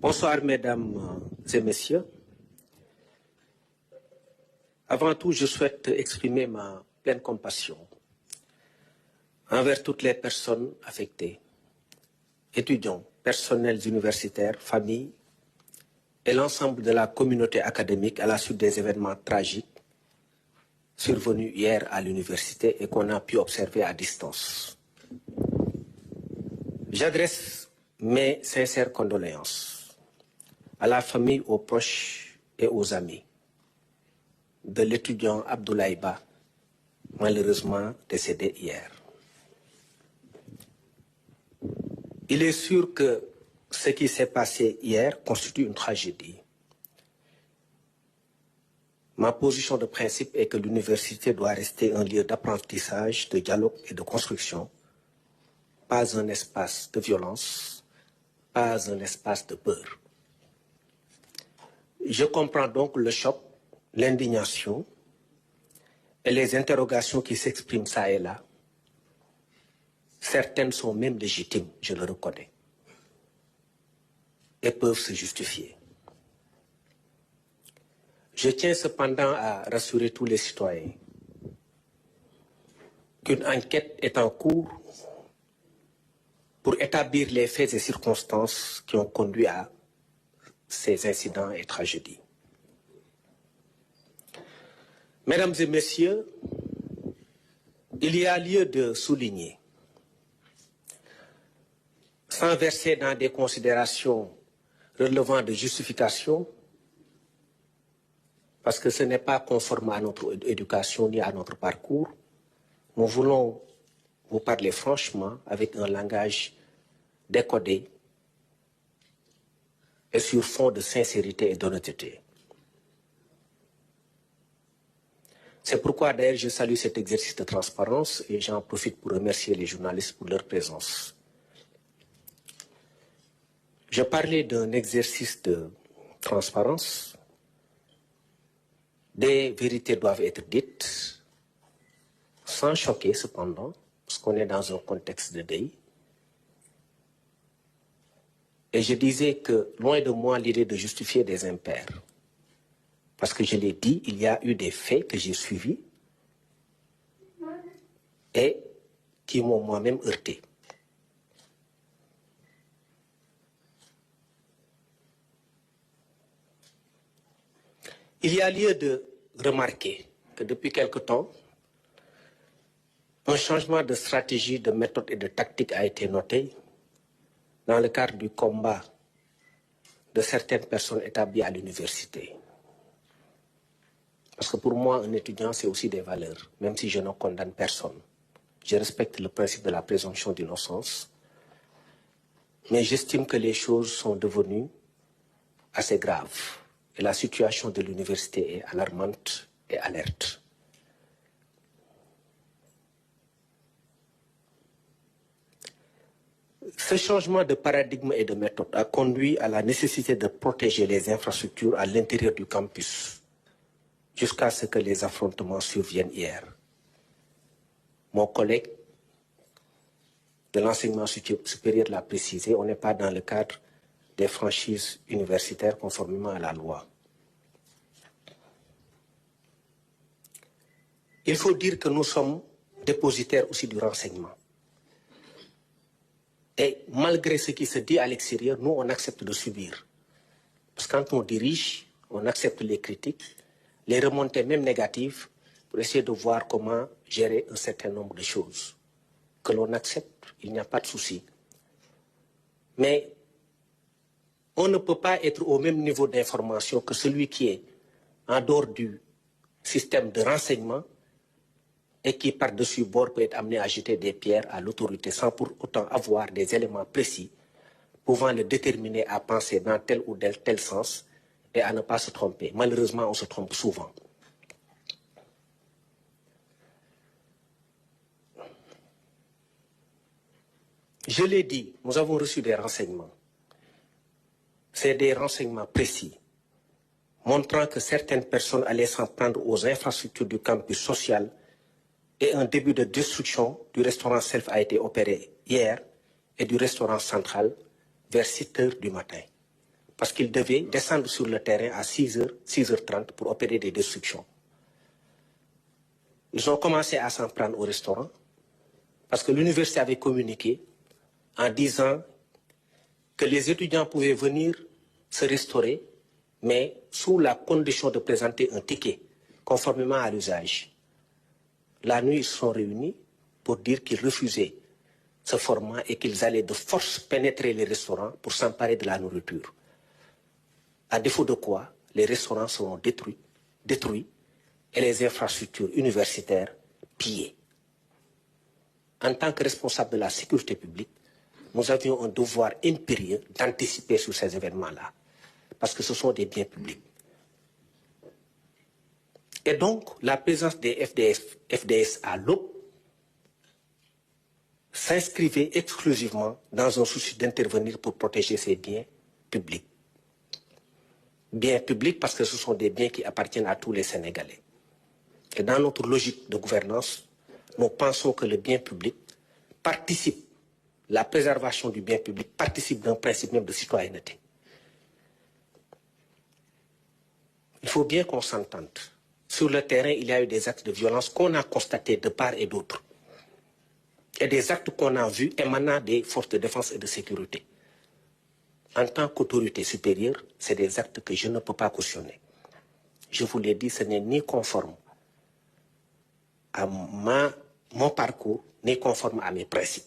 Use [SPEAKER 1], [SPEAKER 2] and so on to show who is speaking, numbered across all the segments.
[SPEAKER 1] Bonsoir, mesdames et messieurs. Avant tout, je souhaite exprimer ma pleine compassion envers toutes les personnes affectées, étudiants, personnels universitaires, familles et l'ensemble de la communauté académique à la suite des événements tragiques survenus hier à l'université et qu'on a pu observer à distance. J'adresse mes sincères condoléances à la famille, aux proches et aux amis de l'étudiant Abdoulaye Ba, malheureusement décédé hier. Il est sûr que ce qui s'est passé hier constitue une tragédie. Ma position de principe est que l'université doit rester un lieu d'apprentissage, de dialogue et de construction, pas un espace de violence, pas un espace de peur. Je comprends donc le choc, l'indignation et les interrogations qui s'expriment ça et là. Certaines sont même légitimes, je le reconnais, et peuvent se justifier. Je tiens cependant à rassurer tous les citoyens qu'une enquête est en cours pour établir les faits et circonstances qui ont conduit à ces incidents et tragédies. Mesdames et messieurs, il y a lieu de souligner, sans verser dans des considérations relevant de justification, parce que ce n'est pas conforme à notre éducation ni à notre parcours, nous voulons vous parler franchement avec un langage décodé et sur fond de sincérité et d'honnêteté. C'est pourquoi d'ailleurs je salue cet exercice de transparence et j'en profite pour remercier les journalistes pour leur présence. Je parlais d'un exercice de transparence. Des vérités doivent être dites, sans choquer cependant, parce qu'on est dans un contexte de deuil. Et je disais que, loin de moi l'idée de justifier des impairs, parce que je l'ai dit, il y a eu des faits que j'ai suivis et qui m'ont moi-même heurté. Il y a lieu de remarquer que depuis quelque temps, un changement de stratégie, de méthode et de tactique a été noté dans le cadre du combat de certaines personnes établies à l'université. Parce que pour moi, un étudiant, c'est aussi des valeurs, même si je ne condamne personne. Je respecte le principe de la présomption d'innocence, mais j'estime que les choses sont devenues assez graves. Et la situation de l'université est alarmante et alerte. Ce changement de paradigme et de méthode a conduit à la nécessité de protéger les infrastructures à l'intérieur du campus, jusqu'à ce que les affrontements surviennent hier. Mon collègue de l'enseignement supérieur l'a précisé, on n'est pas dans le cadre des franchises universitaires conformément à la loi. Il faut dire que nous sommes dépositaires aussi du renseignement. Et malgré ce qui se dit à l'extérieur, nous, on accepte de subir. Parce que quand on dirige, on accepte les critiques, les remontées même négatives, pour essayer de voir comment gérer un certain nombre de choses. Que l'on accepte, il n'y a pas de souci. Mais on ne peut pas être au même niveau d'information que celui qui est en dehors du système de renseignement et qui, par-dessus bord, peut être amené à jeter des pierres à l'autorité sans pour autant avoir des éléments précis pouvant le déterminer à penser dans tel ou tel sens et à ne pas se tromper. Malheureusement, on se trompe souvent. Je l'ai dit, nous avons reçu des renseignements. C'est des renseignements précis, montrant que certaines personnes allaient s'en prendre aux infrastructures du campus social et un début de destruction du restaurant Self a été opéré hier et du restaurant central vers 6 heures du matin. parce qu'ils devaient descendre sur le terrain à 6h, 6h30 pour opérer des destructions. Ils ont commencé à s'en prendre au restaurant parce que l'université avait communiqué en disant que les étudiants pouvaient venir se restaurer, mais sous la condition de présenter un ticket, conformément à l'usage. La nuit, ils se sont réunis pour dire qu'ils refusaient ce format et qu'ils allaient de force pénétrer les restaurants pour s'emparer de la nourriture. À défaut de quoi, les restaurants seront détruits et les infrastructures universitaires pillées. En tant que responsable de la sécurité publique, nous avions un devoir impérieux d'anticiper sur ces événements-là, parce que ce sont des biens publics. Et donc, la présence des FDS à l'aube s'inscrivait exclusivement dans un souci d'intervenir pour protéger ces biens publics. Biens publics parce que ce sont des biens qui appartiennent à tous les Sénégalais. Et dans notre logique de gouvernance, nous pensons que le bien public participe, la préservation du bien public participe d'un principe même de citoyenneté. Il faut bien qu'on s'entende. Sur le terrain, il y a eu des actes de violence qu'on a constatés de part et d'autre. Et des actes qu'on a vus émanant des forces de défense et de sécurité. En tant qu'autorité supérieure, c'est des actes que je ne peux pas cautionner. Je vous l'ai dit, ce n'est ni conforme à mon parcours, ni conforme à mes principes.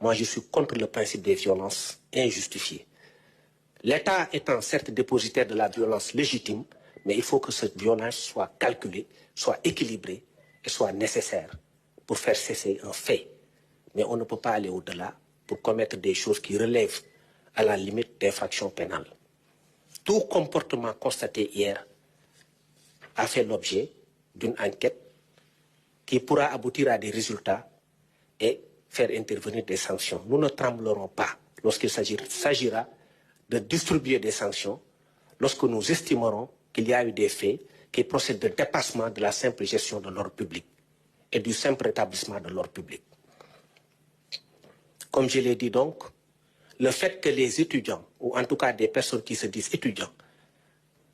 [SPEAKER 1] Moi, je suis contre le principe des violences injustifiées. L'État étant certes dépositaire de la violence légitime, mais il faut que cette violence soit calculée, soit équilibrée et soit nécessaire pour faire cesser un fait. Mais on ne peut pas aller au-delà pour commettre des choses qui relèvent à la limite d'infraction pénale. Tout comportement constaté hier a fait l'objet d'une enquête qui pourra aboutir à des résultats et faire intervenir des sanctions. Nous ne tremblerons pas lorsqu'il s'agira de distribuer des sanctions, lorsque nous estimerons qu'il y a eu des faits qui procèdent de dépassement de la simple gestion de l'ordre public et du simple rétablissement de l'ordre public. Comme je l'ai dit donc, le fait que les étudiants, ou en tout cas des personnes qui se disent étudiants,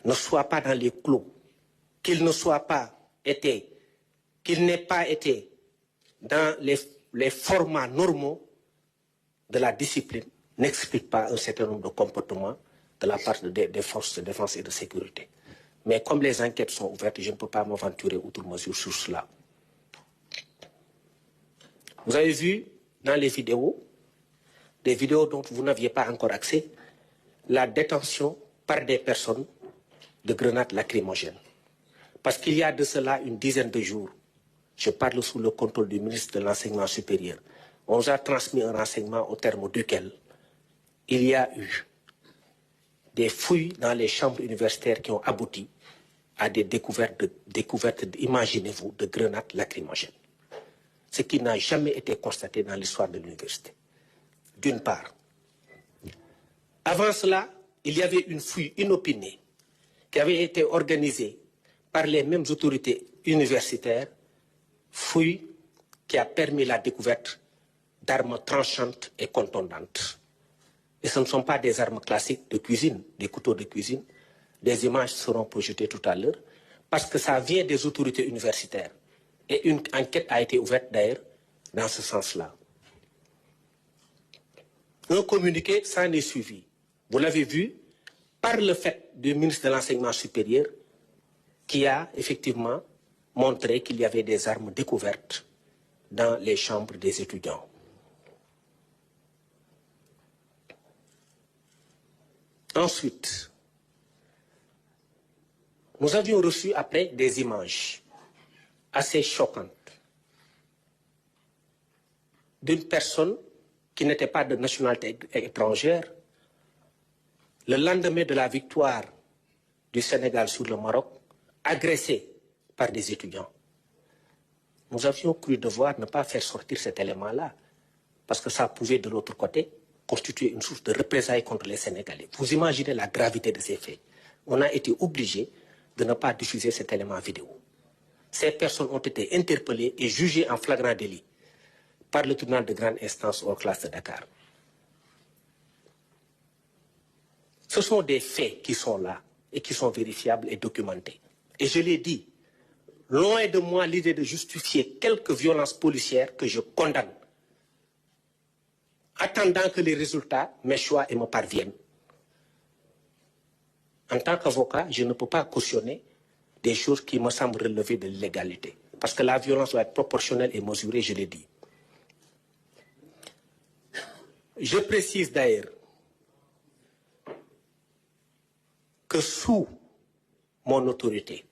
[SPEAKER 1] ne soient pas dans les clous, qu'ils n'aient pas été dans les formats normaux de la discipline, n'explique pas un certain nombre de comportements de la part des forces de défense et de sécurité. Mais comme les enquêtes sont ouvertes, je ne peux pas m'aventurer outre mesure sur cela. Vous avez vu dans les vidéos, des vidéos dont vous n'aviez pas encore accès, la détention par des personnes de grenades lacrymogènes. Parce qu'il y a de cela une dizaine de jours, je parle sous le contrôle du ministre de l'Enseignement supérieur, on nous a transmis un renseignement au terme duquel il y a eu des fouilles dans les chambres universitaires qui ont abouti à des découvertes, imaginez-vous, de grenades lacrymogènes. Ce qui n'a jamais été constaté dans l'histoire de l'université. D'une part. Avant cela, il y avait une fouille inopinée qui avait été organisée par les mêmes autorités universitaires, fouille qui a permis la découverte d'armes tranchantes et contondantes. Et ce ne sont pas des armes classiques de cuisine, des couteaux de cuisine. Des images seront projetées tout à l'heure, parce que ça vient des autorités universitaires. Et une enquête a été ouverte d'ailleurs dans ce sens-là. Un communiqué s'en est suivi. Vous l'avez vu, par le fait du ministre de l'Enseignement supérieur, qui a effectivement montré qu'il y avait des armes découvertes dans les chambres des étudiants. Ensuite, nous avions reçu après des images assez choquantes d'une personne qui n'était pas de nationalité étrangère, le lendemain de la victoire du Sénégal sur le Maroc, agressée par des étudiants. Nous avions cru devoir ne pas faire sortir cet élément-là, parce que ça pouvait de l'autre côté constituer une source de représailles contre les Sénégalais. Vous imaginez la gravité de ces faits. On a été obligé de ne pas diffuser cet élément vidéo. Ces personnes ont été interpellées et jugées en flagrant délit par le tribunal de grande instance hors classe de Dakar. Ce sont des faits qui sont là et qui sont vérifiables et documentés. Et je l'ai dit, loin de moi l'idée de justifier quelques violences policières que je condamne, attendant que les résultats m'échouent et me parviennent. En tant qu'avocat, je ne peux pas cautionner des choses qui me semblent relever de l'illégalité. Parce que la violence doit être proportionnelle et mesurée, je l'ai dit. Je précise d'ailleurs que sous mon autorité,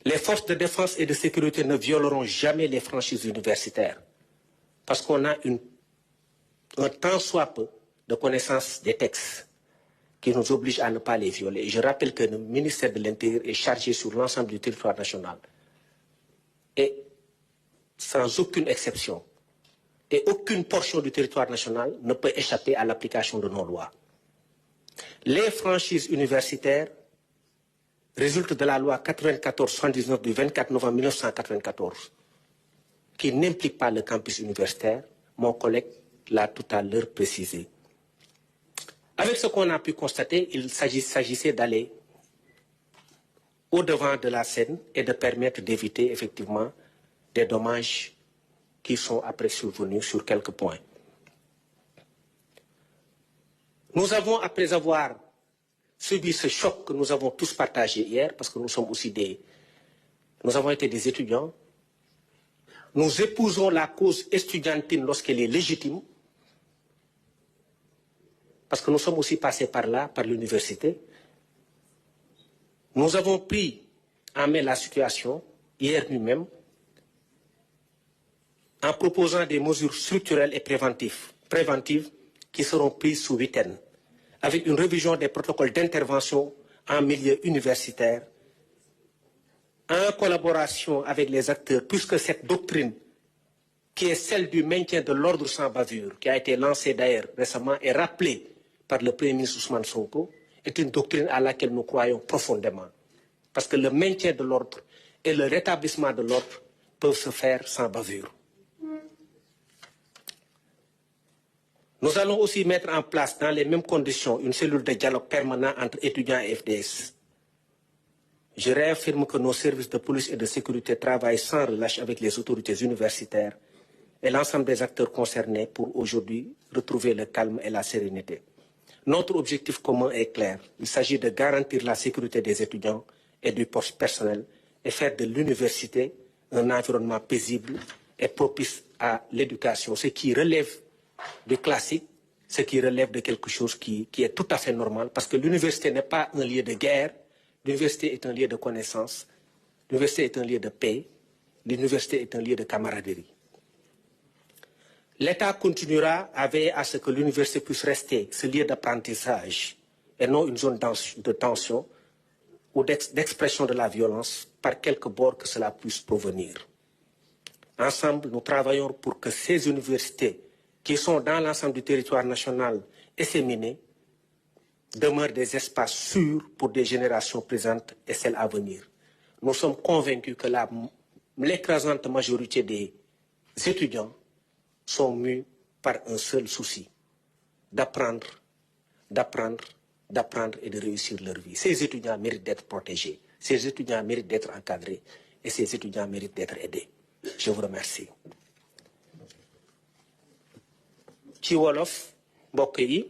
[SPEAKER 1] les forces de défense et de sécurité ne violeront jamais les franchises universitaires. Parce qu'on a un tant soit peu de connaissance des textes qui nous oblige à ne pas les violer. Je rappelle que le ministère de l'Intérieur est chargé sur l'ensemble du territoire national. Et sans aucune exception, et aucune portion du territoire national ne peut échapper à l'application de nos lois. Les franchises universitaires résultent de la loi 94-79 du 24 novembre 1994, qui n'implique pas le campus universitaire. Mon collègue l'a tout à l'heure précisé. Avec ce qu'on a pu constater, il s'agissait d'aller au-devant de la scène et de permettre d'éviter effectivement des dommages qui sont après survenus sur quelques points. Nous avons, après avoir subi ce choc que nous avons tous partagé hier, parce que nous sommes aussi nous avons été des étudiants, nous épousons la cause estudiantine lorsqu'elle est légitime, parce que nous sommes aussi passés par là, par l'université. Nous avons pris en main la situation, hier nous-mêmes, en proposant des mesures structurelles et préventives qui seront prises sous huitaine, avec une révision des protocoles d'intervention en milieu universitaire, en collaboration avec les acteurs, puisque cette doctrine, qui est celle du maintien de l'ordre sans bavure, qui a été lancée d'ailleurs récemment et rappelée par le Premier ministre Ousmane Sonko, est une doctrine à laquelle nous croyons profondément. Parce que le maintien de l'ordre et le rétablissement de l'ordre peuvent se faire sans bavure. Nous allons aussi mettre en place dans les mêmes conditions une cellule de dialogue permanent entre étudiants et FDS. Je réaffirme que nos services de police et de sécurité travaillent sans relâche avec les autorités universitaires et l'ensemble des acteurs concernés pour aujourd'hui retrouver le calme et la sérénité. Notre objectif commun est clair. Il s'agit de garantir la sécurité des étudiants et du personnel et faire de l'université un environnement paisible et propice à l'éducation, ce qui relève du classique, ce qui relève de quelque chose qui est tout à fait normal, parce que l'université n'est pas un lieu de guerre, l'université est un lieu de connaissance, l'université est un lieu de paix, l'université est un lieu de camaraderie. L'État continuera à veiller à ce que l'université puisse rester ce lieu d'apprentissage et non une zone de tension ou d'expression de la violence par quelque bord que cela puisse provenir. Ensemble, nous travaillons pour que ces universités qui sont dans l'ensemble du territoire national disséminés demeurent des espaces sûrs pour des générations présentes et celles à venir. Nous sommes convaincus que l'écrasante majorité des étudiants sont mus par un seul souci, d'apprendre et de réussir leur vie. Ces étudiants méritent d'être protégés, ces étudiants méritent d'être encadrés et ces étudiants méritent d'être aidés. Je vous remercie. Ci wolof mbokk yi